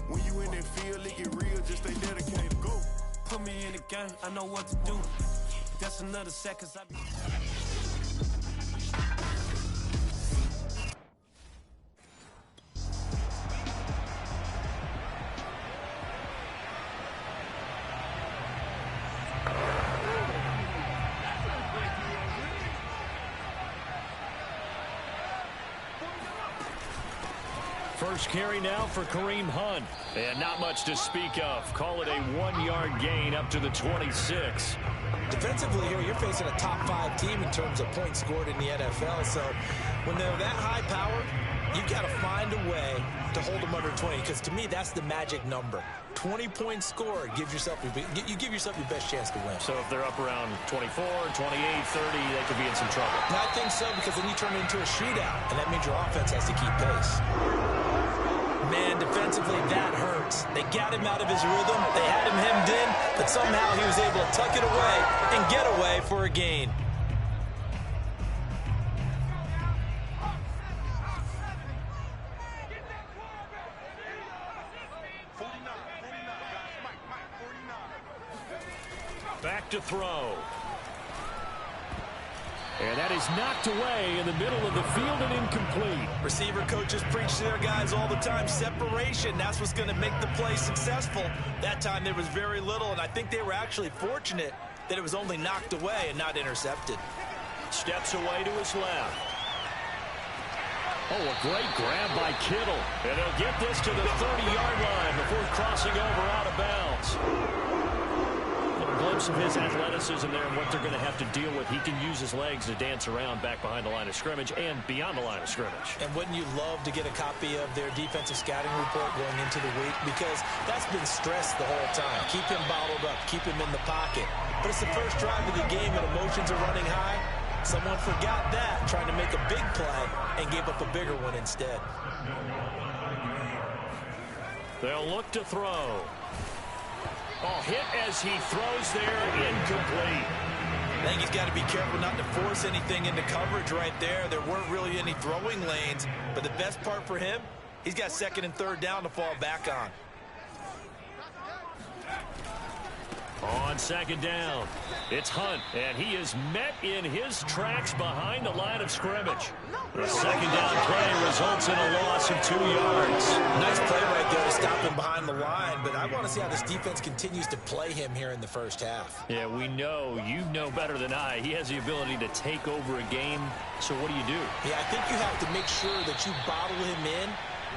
When you in that field, it get real, just stay dedicated. Go. Put me in the game, I know what to do. That's another seconds I be. First carry now for Kareem Hunt. And not much to speak of. Call it a 1-yard gain up to the 26. Defensively here, you're facing a top 5 team in terms of points scored in the NFL. So when they're that high powered, you got to find a way to hold them under 20. Because to me, that's the magic number. 20 points scored gives yourself you give yourself your best chance to win. So if they're up around 24, 28, 30, they could be in some trouble. I think so, because then you turn it into a shootout, and that means your offense has to keep pace. Man, defensively, that hurts. They got him out of his rhythm. They had him hemmed in, but somehow he was able to tuck it away and get away for a gain. Back to throw. And that is knocked away in the middle of the field and incomplete. Receiver coaches preach to their guys all the time. Separation, that's what's going to make the play successful. That time there was very little, and I think they were actually fortunate that it was only knocked away and not intercepted. Steps away to his left. Oh, a great grab by Kittle. And he'll get this to the 30-yard line before crossing over out of bounds. A glimpse of his athleticism there and what they're going to have to deal with. He can use his legs to dance around back behind the line of scrimmage and beyond the line of scrimmage. And wouldn't you love to get a copy of their defensive scouting report going into the week? Because that's been stressed the whole time. Keep him bottled up. Keep him in the pocket. But it's the first drive of the game and emotions are running high. Someone forgot that, trying to make a big play, and gave up a bigger one instead. They'll look to throw. Oh, hit as he throws there, incomplete. I think he's got to be careful not to force anything into coverage right there. There weren't really any throwing lanes, but the best part for him, he's got second and third down to fall back on. On second down, it's Hunt, and he is met in his tracks behind the line of scrimmage. The second down play results in a loss of 2 yards. Nice play right there to stop him behind the line, but I want to see how this defense continues to play him here in the first half. Yeah, we know, you know better than I, he has the ability to take over a game, so what do you do? Yeah, I think you have to make sure that you bottle him in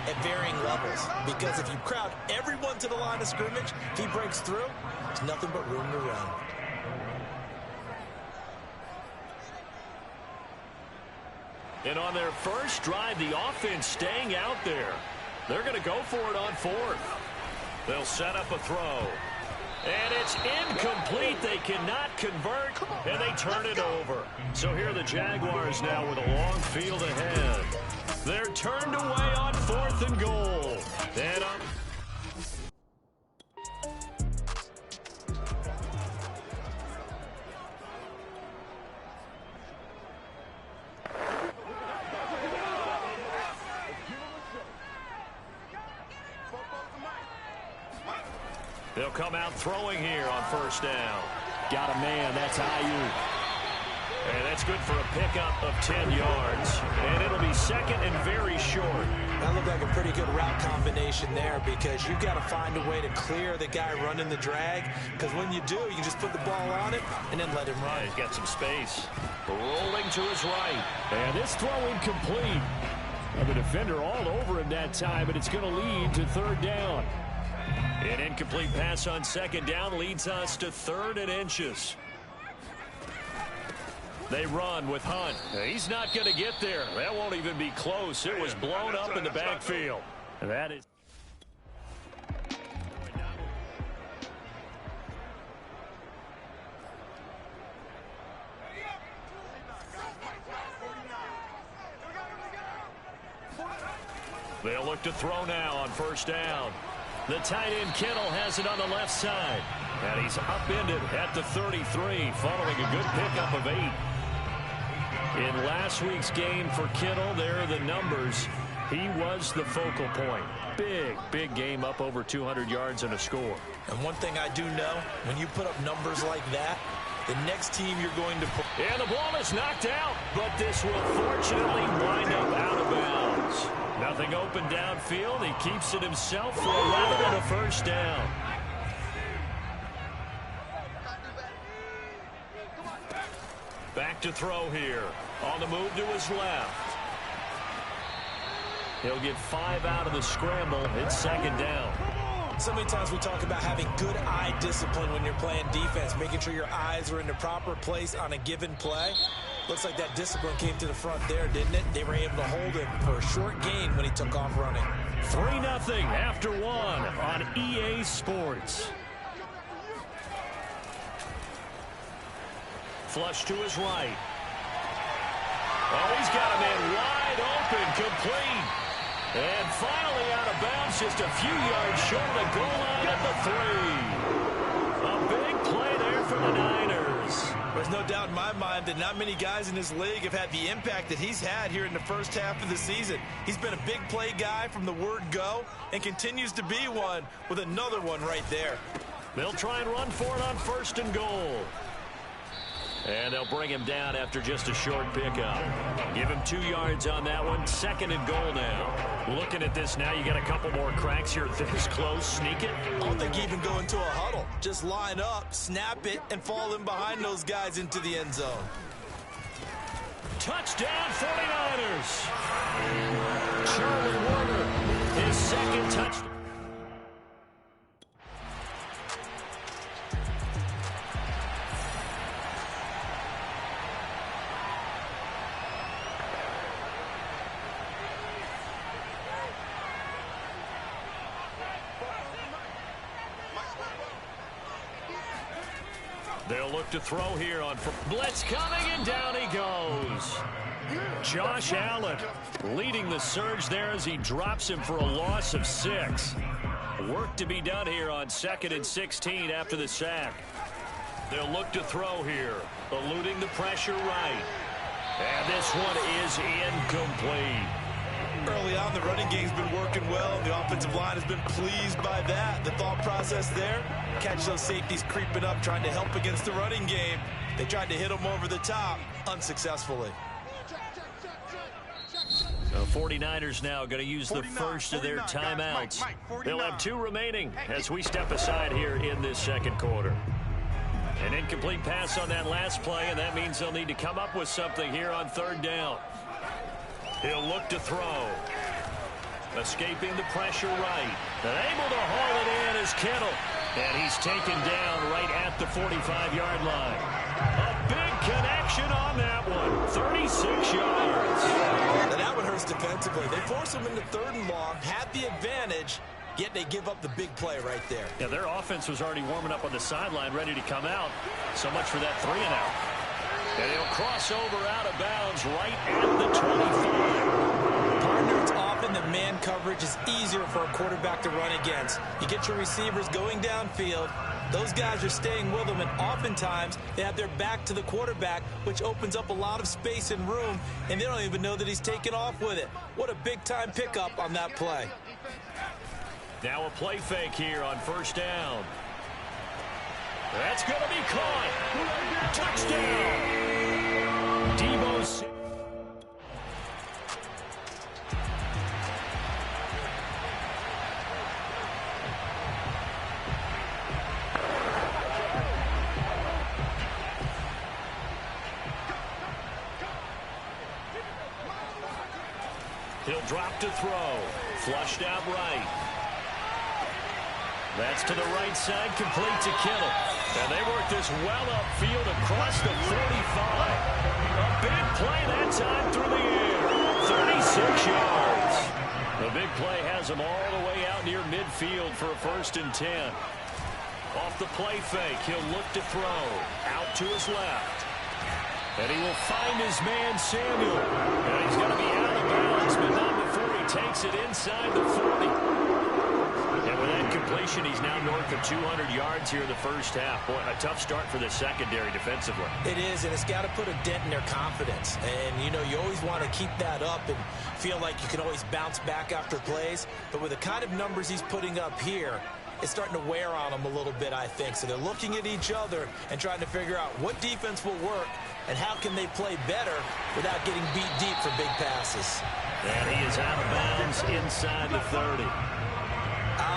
at varying levels, because if you crowd everyone to the line of scrimmage, if he breaks through, there's nothing but room to run. And on their first drive, the offense staying out there. They're going to go for it on fourth. They'll set up a throw. And it's incomplete. They cannot convert, and they turn it over. So here are the Jaguars now with a long field ahead. They're turned away on fourth and goal. And they'll come out throwing here on first down. Got a man. That's Ayuk. And that's good for a pickup of 10 yards. And it'll be second and very short. That looked like a pretty good route combination there, because you've got to find a way to clear the guy running the drag. Because when you do, you can just put the ball on it and then let him run. Yeah, he's got some space. Rolling to his right. And this throw incomplete. And the defender all over him that time, but it's going to lead to third down. An incomplete pass on second down leads us to 3rd and inches. They run with Hunt. He's not going to get there. That won't even be close. It was blown up in the backfield. That is. They'll look to throw now on first down. The tight end Kittle has it on the left side. And he's upended at the 33, following a good pickup of 8. In last week's game for Kittle, there are the numbers. He was the focal point. Big game, up over 200 yards and a score. And one thing I do know, when you put up numbers like that, the next team you're going to put... And the ball is knocked out, but this will fortunately wind up out of bounds. Nothing open downfield. He keeps it himself for 11 and a first down. Back to throw here. On the move to his left. He'll get 5 out of the scramble. It's second down. So many times we talk about having good eye discipline when you're playing defense, making sure your eyes are in the proper place on a given play. Looks like that discipline came to the front there, didn't it? They were able to hold him for a short gain when he took off running. 3-0 after 1 on EA Sports. Flush to his right. Oh, he's got a man wide open, complete. And finally out of bounds, just a few yards short of the goal line at the 3. A big play there for the Niners. There's no doubt in my mind that not many guys in this league have had the impact that he's had here in the first half of the season. He's been a big play guy from the word go and continues to be one with another one right there. They'll try and run for it on 1st and goal. And they'll bring him down after just a short pickup. Give him 2 yards on that one. 2nd and goal now. Looking at this now, you got a couple more cracks here. This close, sneak it. I don't think even go into a huddle. Just line up, snap it, and fall in behind those guys into the end zone. Touchdown, 49ers. Charlie Warner, his 2nd touchdown. They'll look to throw here on blitz coming, and down he goes. Josh Allen leading the surge there as he drops him for a loss of 6. Work to be done here on 2nd and 16 after the sack. They'll look to throw here, eluding the pressure right. And this one is incomplete. Early on, the running game's been working well, and the offensive line has been pleased by that. The thought process there, catch those safeties creeping up, trying to help against the running game. They tried to hit them over the top, unsuccessfully. The 49ers now going to use the first of their timeouts. They'll have 2 remaining as we step aside here in this 2nd quarter. An incomplete pass on that last play, and that means they'll need to come up with something here on 3rd down. He'll look to throw. Escaping the pressure right. And able to haul it in is Kittle. And he's taken down right at the 45-yard line. A big connection on that one. 36 yards. Now that one hurts defensively. They force him into 3rd and long, had the advantage, yet they give up the big play right there. Yeah, their offense was already warming up on the sideline, ready to come out. So much for that 3-and-out. And he'll cross over out of bounds right at the 25. Partner, it's often the man coverage is easier for a quarterback to run against. You get your receivers going downfield. Those guys are staying with them, and oftentimes they have their back to the quarterback, which opens up a lot of space and room, and they don't even know that he's taken off with it. What a big-time pickup on that play. Now a play fake here on 1st down. That's going to be caught. Touchdown. Debo's. He'll drop to throw. Flushed out right. That's to the right side, complete to Kittle. And they work this well upfield across the 45. A big play that time through the air. 36 yards. The big play has him all the way out near midfield for a 1st and 10. Off the play fake, he'll look to throw. Out to his left. And he will find his man, Samuel. And he's going to be out of bounds, but not before he takes it inside the 40. And with that completion, possession. He's now north of 200 yards here in the first half. Boy, a tough start for the secondary defensively. It is, and it's got to put a dent in their confidence. And, you know, you always want to keep that up and feel like you can always bounce back after plays. But with the kind of numbers he's putting up here, it's starting to wear on them a little bit, I think. So they're looking at each other and trying to figure out what defense will work and how can they play better without getting beat deep for big passes. And he is out of bounds inside the 30.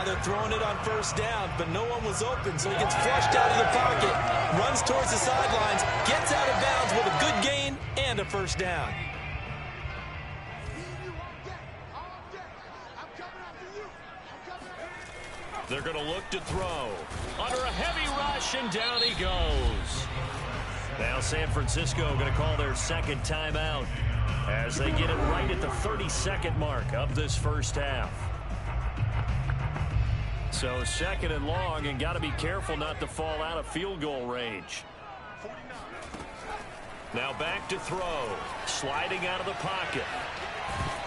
They're throwing it on first down, but no one was open, so he gets flushed out of the pocket, runs towards the sidelines, gets out of bounds with a good gain and a first down. They're going to look to throw. Under a heavy rush, and down he goes. Now San Francisco going to call their second timeout as they get it right at the 30-second mark of this first half. So second and long, and got to be careful not to fall out of field goal range. Now back to throw. Sliding out of the pocket.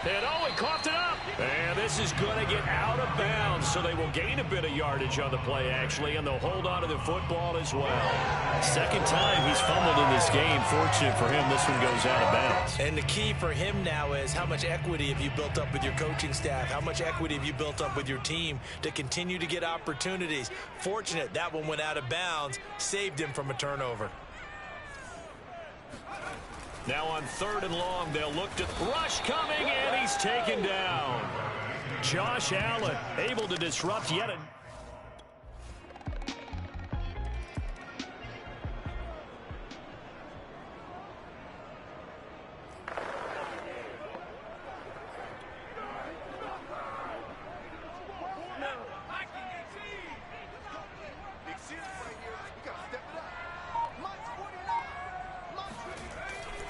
And he coughed it up. And this is going to get out of bounds, so they will gain a bit of yardage on the play, actually, and they'll hold on to the football as well. Second time he's fumbled in this game. Fortunate for him, this one goes out of bounds. And the key for him now is how much equity have you built up with your coaching staff? How much equity have you built up with your team to continue to get opportunities? Fortunate that one went out of bounds, saved him from a turnover. Now on third and long, they'll look to rush coming, and he's taken down. Josh Allen able to disrupt yet again.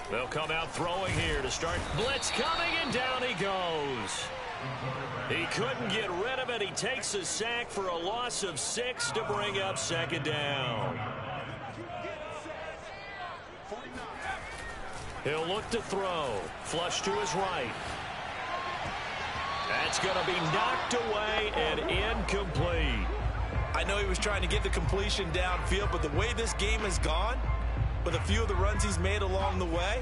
They'll come out throwing here to start. Blitz coming, and down he goes. He couldn't get rid of it. He takes a sack for a loss of 6 to bring up second down. He'll look to throw. Flush to his right. That's going to be knocked away and incomplete. I know he was trying to get the completion downfield, but the way this game has gone, with a few of the runs he's made along the way,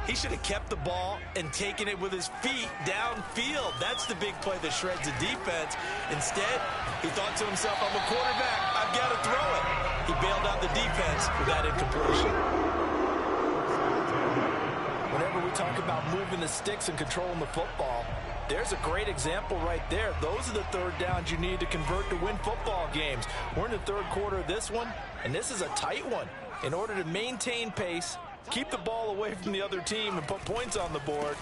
he should have kept the ball and taken it with his feet downfield. That's the big play that shreds the defense. Instead, he thought to himself, I'm a quarterback, I've got to throw it. He bailed out the defense with that incompletion. Whenever we talk about moving the sticks and controlling the football, there's a great example right there. Those are the third downs you need to convert to win football games. We're in the third quarter of this one, and this is a tight one. In order to maintain pace, keep the ball away from the other team, and put points on the board,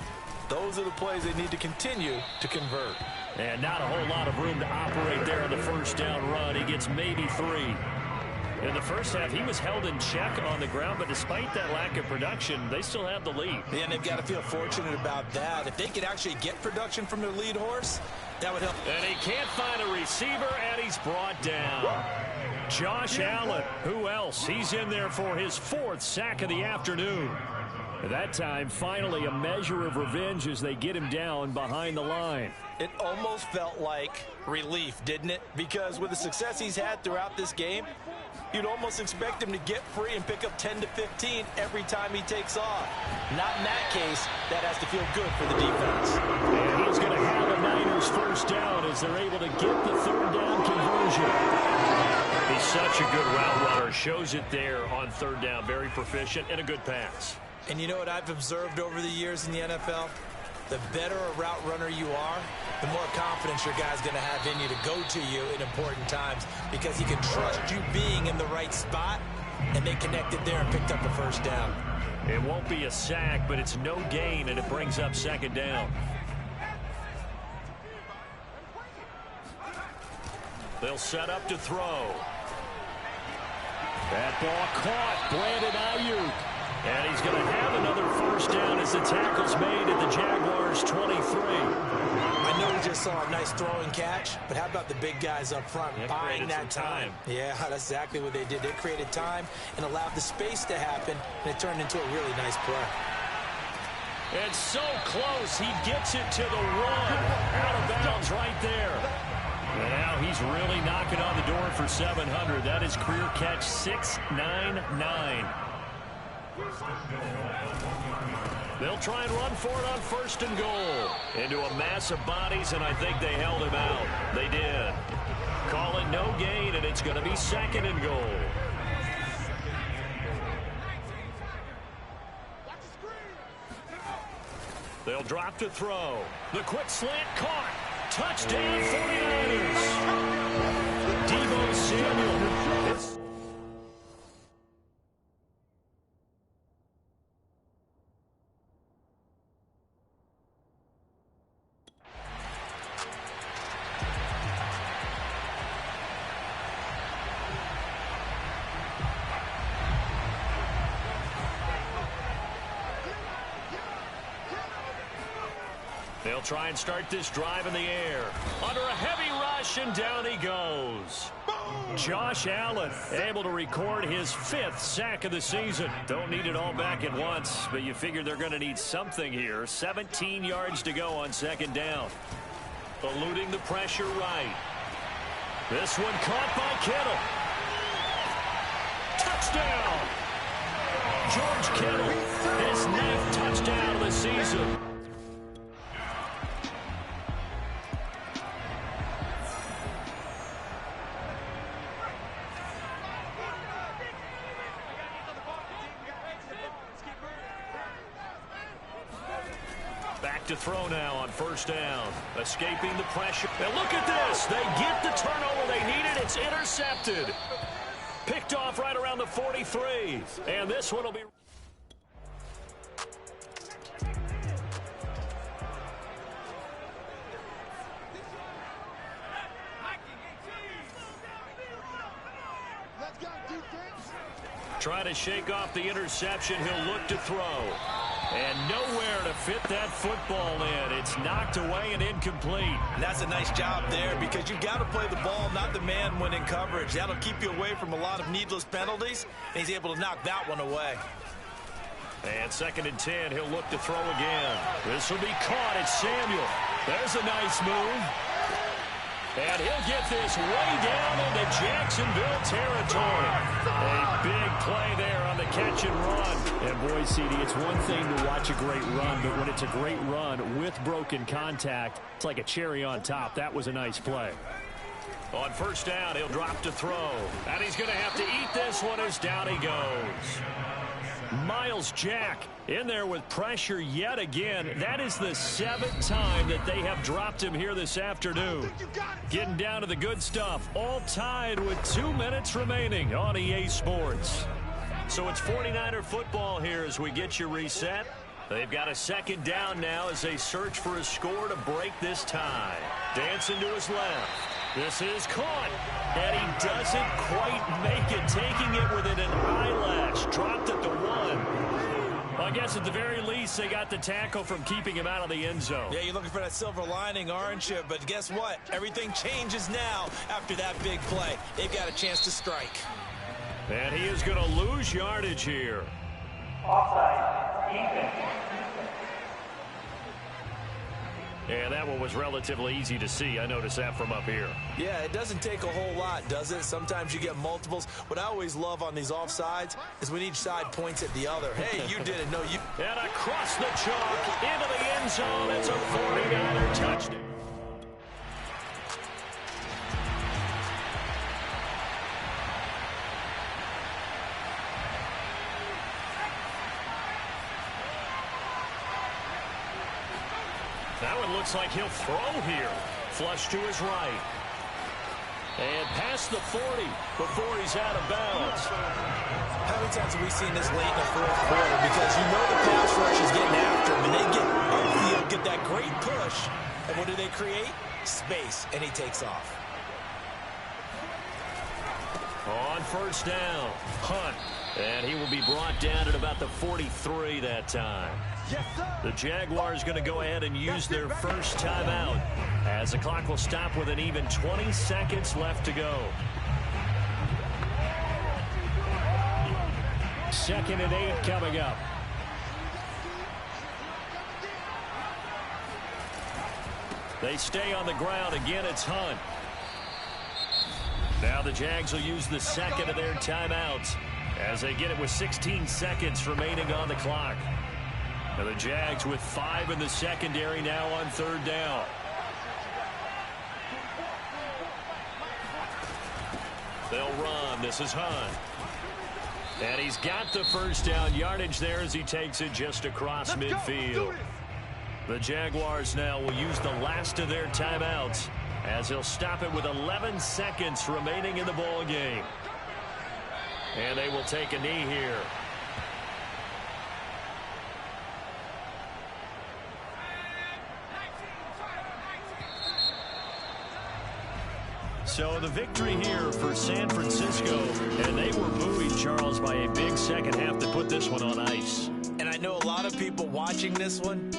those are the plays they need to continue to convert. And not a whole lot of room to operate there on the first down run. He gets maybe 3. In the first half, he was held in check on the ground, but despite that lack of production, they still have the lead. Yeah, and they've got to feel fortunate about that. If they could actually get production from their lead horse, that would help. And he can't find a receiver, and he's brought down. Josh Allen, who else? He's in there for his 4th sack of the afternoon. At that time, finally a measure of revenge as they get him down behind the line. It almost felt like relief, didn't it? Because with the success he's had throughout this game, you'd almost expect him to get free and pick up 10 to 15 every time he takes off. Not in that case. That has to feel good for the defense. And he's going to have a Niners first down as they're able to get the third down conversion. He's such a good route runner. Shows it there on third down. Very proficient and a good pass. And you know what I've observed over the years in the NFL? The better a route runner you are, the more confidence your guy's going to have in you to go to you in important times, because he can trust you being in the right spot, and they connected there and picked up a first down. It won't be a sack, but it's no gain, and it brings up second down. They'll set up to throw. That ball caught. Brandon Ayuk. And he's going to have another first down as the tackle's made at the Jaguars' 23. I know we just saw a nice throwing catch, but how about the big guys up front buying that time? Yeah, that's exactly what they did. They created time and allowed the space to happen, and it turned into a really nice play. And so close, he gets it to the 1. Out of bounds right there. And now he's really knocking on the door for 700. That is career catch 699. They'll try and run for it on 1st and goal. Into a mass of bodies, and I think they held him out. They did. Call it no gain, and it's going to be 2nd and goal. They'll drop to throw. The quick slant caught. Touchdown 49ers. Deebo Samuel. They'll try and start this drive in the air. Under a heavy rush, and down he goes. Josh Allen able to record his 5th sack of the season. Don't need it all back at once, but you figure they're going to need something here. 17 yards to go on 2nd down. Eluding the pressure right. This one caught by Kittle. Touchdown! George Kittle, his 9th touchdown of the season. Back to throw now on 1st down. Escaping the pressure. And look at this. They get the turnover they needed. It's intercepted. Picked off right around the 43. And this one will be... Trying to shake off the interception. He'll look to throw. And nowhere to fit that football in. It's knocked away and incomplete. And that's a nice job there because you've got to play the ball, not the man when in coverage. That'll keep you away from a lot of needless penalties. And he's able to knock that one away. And 2nd and 10, he'll look to throw again. This will be caught. It's Samuel. There's a nice move. And he'll get this way down into Jacksonville territory. A big play there on the catch and run. And boy, CD, it's one thing to watch a great run, but when it's a great run with broken contact, it's like a cherry on top. That was a nice play. On 1st down, he'll drop to throw. And he's going to have to eat this one as down he goes. Miles Jack in there with pressure yet again. That is the 7th time that they have dropped him here this afternoon. Getting down to the good stuff. All tied with 2 minutes remaining on EA Sports. So it's 49er football here as we get you reset. They've got a 2nd down now as they search for a score to break this tie. Dancing to his left. This is caught. And he doesn't quite make it, taking it within an eyelash. Dropped at the 1. Well, I guess at the very least, they got the tackle from keeping him out of the end zone. Yeah, you're looking for that silver lining, aren't you? But guess what? Everything changes now after that big play. They've got a chance to strike. And he is going to lose yardage here. Offside, defense. And that one was relatively easy to see. I noticed that from up here. Yeah, it doesn't take a whole lot, does it? Sometimes you get multiples. What I always love on these offsides is when each side points at the other. Hey, you did it. No, you. And across the chalk into the end zone. It's a 49er touchdown. That one looks like he'll throw here. Flush to his right. And past the 40 before he's out of bounds. How many times have we seen this late in the 4th quarter? Because you know the pass rush is getting after him. And they get upfield, get that great push. And what do they create? Space. And he takes off. On 1st down, Hunt. And he will be brought down at about the 43 that time. Yes, sir. The Jaguars going to go ahead and use their first timeout as the clock will stop with an even 20 seconds left to go. 2nd and 8 coming up. They stay on the ground. Again, it's Hunt. Now the Jags will use the second of their timeouts as they get it with 16 seconds remaining on the clock. Now the Jags with 5 in the secondary now on third down. They'll run. This is Hunt. And he's got the first down yardage there as he takes it just across midfield. The Jaguars now will use the last of their timeouts as he'll stop it with 11 seconds remaining in the ball game. And they will take a knee here. So the victory here for San Francisco, and they were buoyed, Charles, by a big second half to put this one on ice. And I know a lot of people watching this one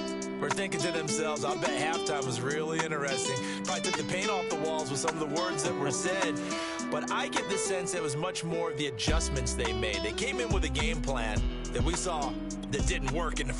were thinking to themselves, I bet halftime was really interesting. Probably took the paint off the walls with some of the words that were said. But I get the sense it was much more of the adjustments they made. They came in with a game plan that we saw that didn't work in the